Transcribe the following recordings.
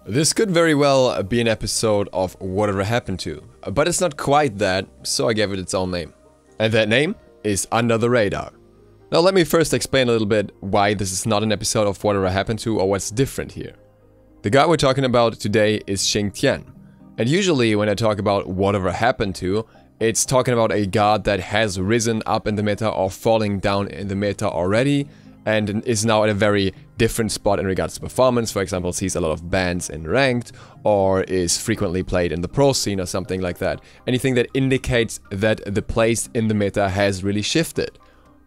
This could very well be an episode of Whatever Happened To, but it's not quite that, so I gave it its own name. And that name is Under the Radar. Now let me first explain a little bit why this is not an episode of Whatever Happened To or what's different here. The guy we're talking about today is Xing Tian. And usually when I talk about Whatever Happened To, it's talking about a god that has risen up in the meta or falling down in the meta already, and is now at a very different spot in regards to performance. For example, sees a lot of bans in ranked, or is frequently played in the pro scene or something like that. Anything that indicates that the place in the meta has really shifted.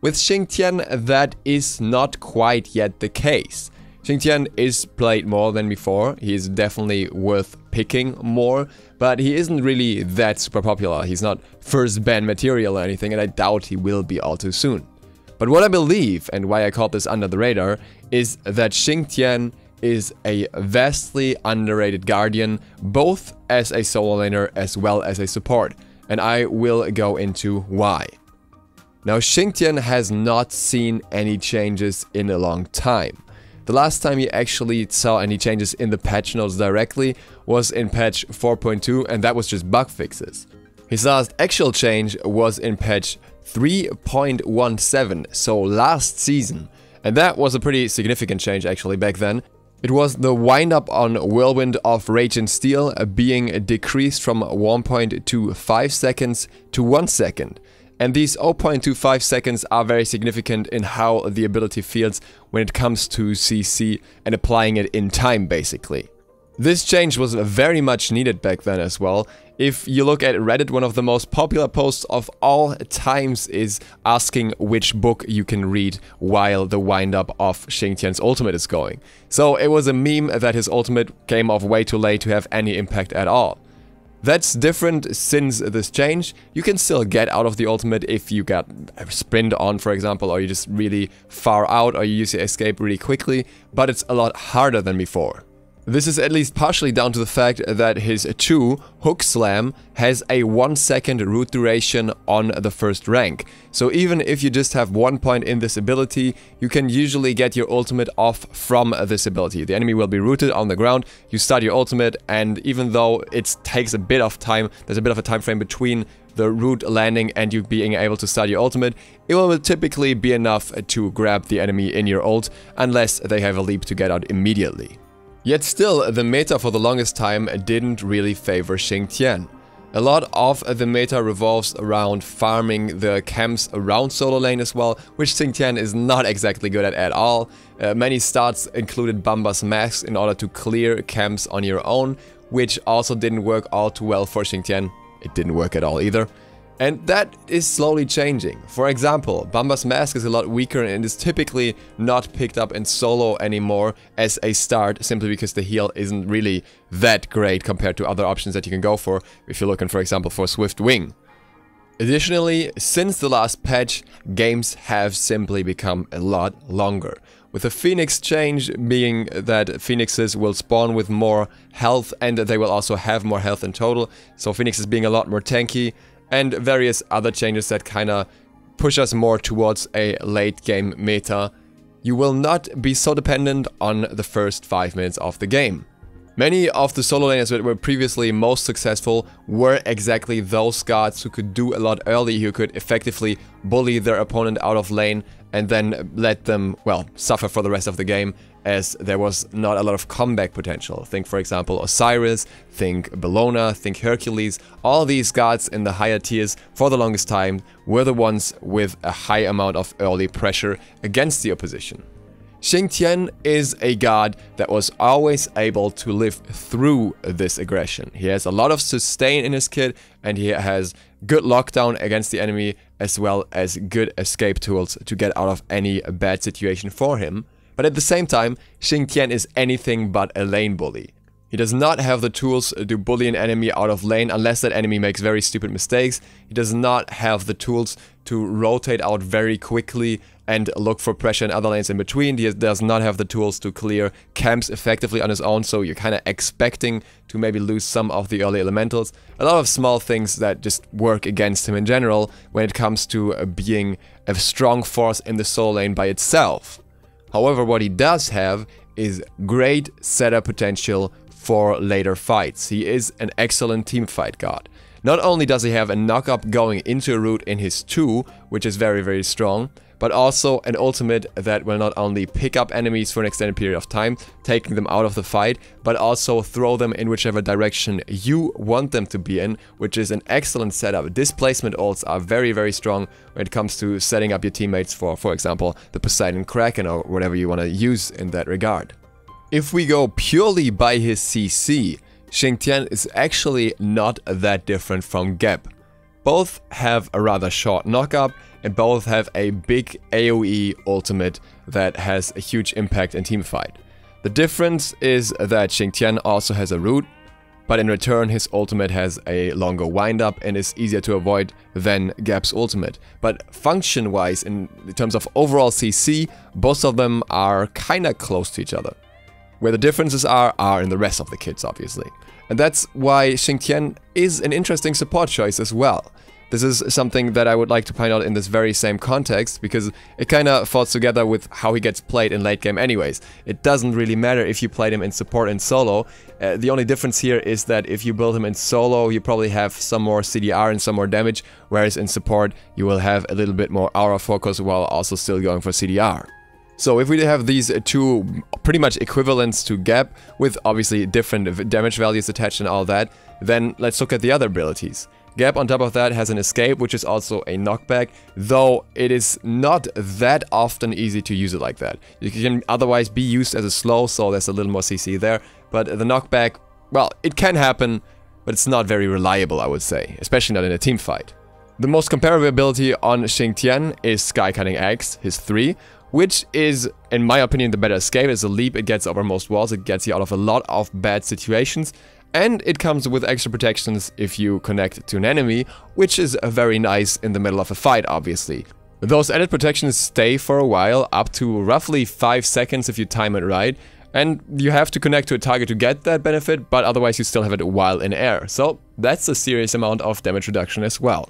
With Xing Tian, that is not quite yet the case. Xing Tian is played more than before, he is definitely worth picking more, but he isn't really that super popular. He's not first ban material or anything, and I doubt he will be all too soon. But what I believe, and why I called this Under the Radar, is that Xing Tian is a vastly underrated guardian, both as a solo laner as well as a support, and I will go into why. Now, Xing Tian has not seen any changes in a long time. The last time you actually saw any changes in the patch notes directly was in patch 4.2, and that was just bug fixes. His last actual change was in patch 3.17, so last season, and that was a pretty significant change actually back then. It was the windup on Whirlwind of Rage and Steel being decreased from 1.25 seconds to 1 second. And these 0.25 seconds are very significant in how the ability feels when it comes to CC and applying it in time basically. This change was very much needed back then as well. If you look at Reddit, one of the most popular posts of all times is asking which book you can read while the windup of Xing Tian's ultimate is going. So it was a meme that his ultimate came off way too late to have any impact at all. That's different since this change. You can still get out of the ultimate if you got a sprint on, for example, or you're just really far out, or you use your escape really quickly, but it's a lot harder than before. This is at least partially down to the fact that his 2 Hook Slam has a 1 second root duration on the first rank. So even if you just have 1 point in this ability, you can usually get your ultimate off from this ability. The enemy will be rooted on the ground, you start your ultimate, and even though it takes a bit of time, there's a bit of a time frame between the root landing and you being able to start your ultimate, it will typically be enough to grab the enemy in your ult, unless they have a leap to get out immediately. Yet still, the meta for the longest time didn't really favor Xing Tian. A lot of the meta revolves around farming the camps around solo lane as well, which Xing Tian is not exactly good at all. Many starts included Bamba's masks in order to clear camps on your own, which also didn't work all too well for Xing Tian. It didn't work at all either. And that is slowly changing. For example, Bamba's mask is a lot weaker and is typically not picked up in solo anymore as a start, simply because the heal isn't really that great compared to other options that you can go for if you're looking, for example, for Swift Wing. Additionally, since the last patch, games have simply become a lot longer. With the Phoenix change being that Phoenixes will spawn with more health and they will also have more health in total, so Phoenixes being a lot more tanky, and various other changes that kinda push us more towards a late game meta, you will not be so dependent on the first 5 minutes of the game. Many of the solo laners that were previously most successful were exactly those gods who could do a lot early, who could effectively bully their opponent out of lane and then let them, well, suffer for the rest of the game, as there was not a lot of comeback potential. Think, for example, Osiris, think Bellona, think Hercules. All these gods in the higher tiers for the longest time were the ones with a high amount of early pressure against the opposition. Xing Tian is a god that was always able to live through this aggression. He has a lot of sustain in his kit, and he has good lockdown against the enemy, as well as good escape tools to get out of any bad situation for him. But at the same time, Xing Tian is anything but a lane bully. He does not have the tools to bully an enemy out of lane unless that enemy makes very stupid mistakes. He does not have the tools to rotate out very quickly and look for pressure in other lanes in between. He does not have the tools to clear camps effectively on his own, so you're kind of expecting to maybe lose some of the early elementals. A lot of small things that just work against him in general when it comes to being a strong force in the solo lane by itself. However, what he does have is great setup potential for later fights. He is an excellent teamfight god. Not only does he have a knock-up going into a root in his 2, which is very, very strong, but also an ultimate that will not only pick up enemies for an extended period of time, taking them out of the fight, but also throw them in whichever direction you want them to be in, which is an excellent setup. Displacement ults are very, very strong when it comes to setting up your teammates for example, the Poseidon Kraken or whatever you want to use in that regard. If we go purely by his CC, Xing Tian is actually not that different from Geb. Both have a rather short knockup, and both have a big AoE ultimate that has a huge impact in teamfight. The difference is that Xing Tian also has a root, but in return his ultimate has a longer windup and is easier to avoid than Geb's ultimate. But function-wise, in terms of overall CC, both of them are kinda close to each other. Where the differences are in the rest of the kits, obviously. And that's why Xing Tian is an interesting support choice as well. This is something that I would like to point out in this very same context, because it kinda falls together with how he gets played in late game anyways. It doesn't really matter if you played him in support and solo. The only difference here is that if you build him in solo, you probably have some more CDR and some more damage, whereas in support you will have a little bit more aura focus while also still going for CDR. So if we have these two pretty much equivalents to Geb, with obviously different damage values attached and all that, then let's look at the other abilities. Geb on top of that has an escape, which is also a knockback, though it is not that often easy to use it like that. You can otherwise be used as a slow, so there's a little more CC there, but the knockback, well, it can happen, but it's not very reliable, I would say, especially not in a team fight. The most comparable ability on Xing Tian is Sky Cutting Axe, his 3, which is, in my opinion, the better escape. It's a leap, it gets over most walls, it gets you out of a lot of bad situations, and it comes with extra protections if you connect to an enemy, which is very nice in the middle of a fight, obviously. Those added protections stay for a while, up to roughly 5 seconds if you time it right, and you have to connect to a target to get that benefit, but otherwise you still have it while in air, so that's a serious amount of damage reduction as well.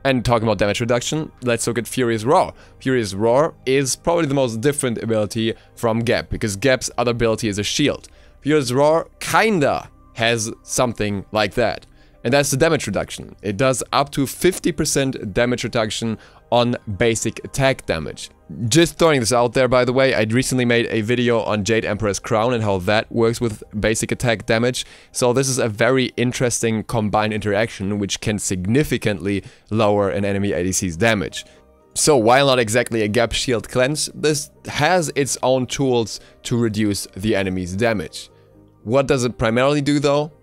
And talking about damage reduction, let's look at Furious Roar. Furious Roar is probably the most different ability from Geb, because Geb's other ability is a shield. Furious Roar kinda has something like that, and that's the damage reduction. It does up to 50% damage reduction on basic attack damage. Just throwing this out there, by the way, I recently made a video on Jade Emperor's Crown and how that works with basic attack damage, so this is a very interesting combined interaction which can significantly lower an enemy ADC's damage. So while not exactly a Geb shield cleanse, this has its own tools to reduce the enemy's damage. What does it primarily do though?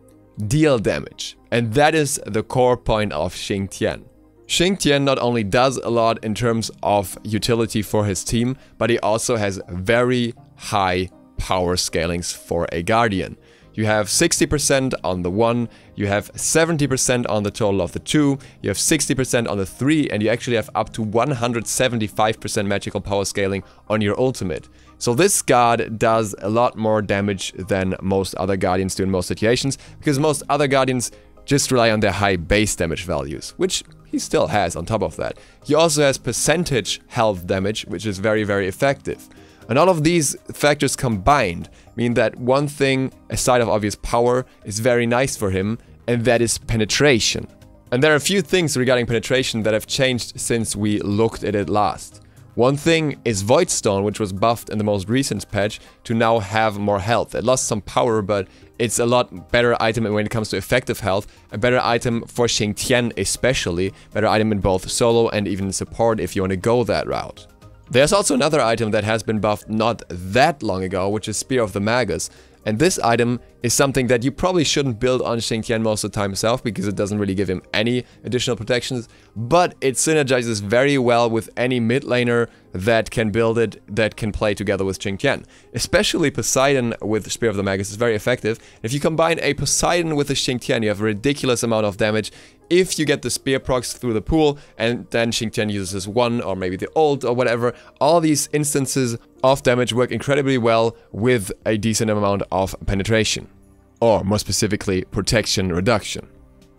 Deal damage. And that is the core point of Xing Tian. Xing Tian not only does a lot in terms of utility for his team, but he also has very high power scalings for a Guardian. You have 60% on the 1, you have 70% on the total of the 2, you have 60% on the 3, and you actually have up to 175% magical power scaling on your ultimate. So this guard does a lot more damage than most other Guardians do in most situations, because most other Guardians just rely on their high base damage values, which he still has on top of that. He also has percentage health damage, which is very, very effective. And all of these factors combined mean that one thing, aside of obvious power, is very nice for him, and that is penetration. And there are a few things regarding penetration that have changed since we looked at it last. One thing is Void Stone, which was buffed in the most recent patch to now have more health. It lost some power, but it's a lot better item when it comes to effective health. A better item for Xing Tian especially. Better item in both solo and even support if you want to go that route. There's also another item that has been buffed not that long ago, which is Spear of the Magus. And this item is something that you probably shouldn't build on Xing Tian most of the time itself, because it doesn't really give him any additional protections, but it synergizes very well with any mid laner that can build it, that can play together with Xing Tian. Especially Poseidon with Spear of the Magus is very effective. If you combine a Poseidon with a Xing Tian, you have a ridiculous amount of damage if you get the spear procs through the pool, and then Xing Tian uses one or maybe the ult or whatever. All these instances of damage work incredibly well with a decent amount of penetration, or more specifically, protection reduction.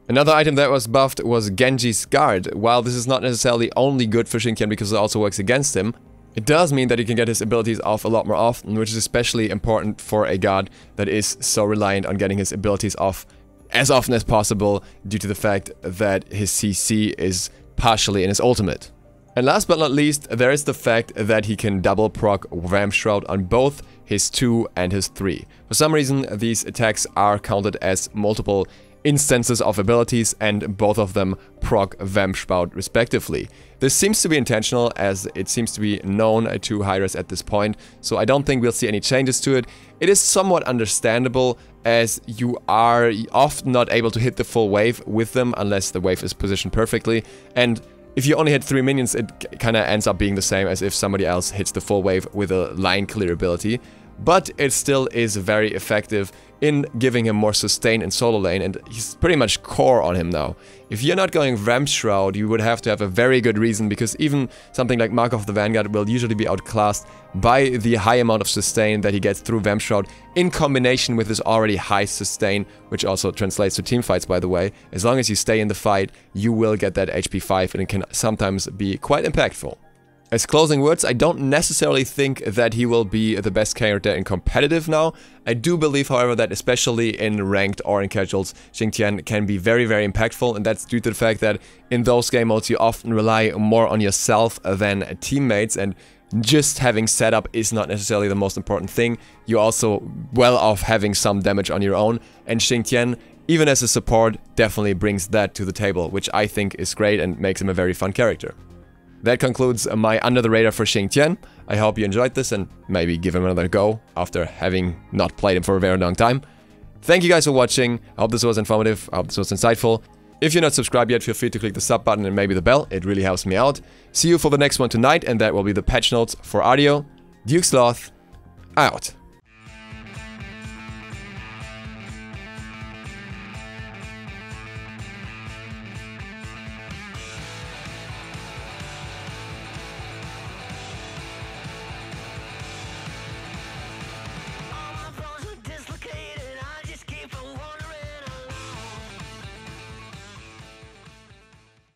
Another item that was buffed was Genji's Guard. While this is not necessarily only good for Xing Tian because it also works against him, It does mean that he can get his abilities off a lot more often, which is especially important for a god that is so reliant on getting his abilities off as often as possible due to the fact that his CC is partially in his ultimate. And last but not least, there is the fact that he can double proc Vamp Shroud on both his 2 and his 3. For some reason, these attacks are counted as multiple instances of abilities, and both of them proc Vamp Shroud respectively. This seems to be intentional, as it seems to be known to high-res at this point, so I don't think we'll see any changes to it. It is somewhat understandable, as you are often not able to hit the full wave with them unless the wave is positioned perfectly, and if you only hit 3 minions, it kinda ends up being the same as if somebody else hits the full wave with a line clear ability. But it still is very effective in giving him more sustain in solo lane, and he's pretty much core on him now. If you're not going Vamp Shroud, you would have to have a very good reason, because even something like Mark of the Vanguard will usually be outclassed by the high amount of sustain that he gets through Vamp Shroud, in combination with his already high sustain, which also translates to teamfights, by the way. As long as you stay in the fight, you will get that HP 5, and it can sometimes be quite impactful. As closing words, I don't necessarily think that he will be the best character in competitive now. I do believe, however, that especially in ranked or in casuals, Xing Tian can be very, very impactful, and that's due to the fact that in those game modes you often rely more on yourself than teammates, and just having setup is not necessarily the most important thing. You're also well off having some damage on your own, and Xing Tian, even as a support, definitely brings that to the table, which I think is great and makes him a very fun character. That concludes my Under the Radar for Xing Tian. I hope you enjoyed this and maybe give him another go after having not played him for a very long time. Thank you guys for watching. I hope this was informative. I hope this was insightful. If you're not subscribed yet, feel free to click the sub button and maybe the bell. It really helps me out. See you for the next one tonight, and that will be the patch notes for audio. Duke Sloth, out.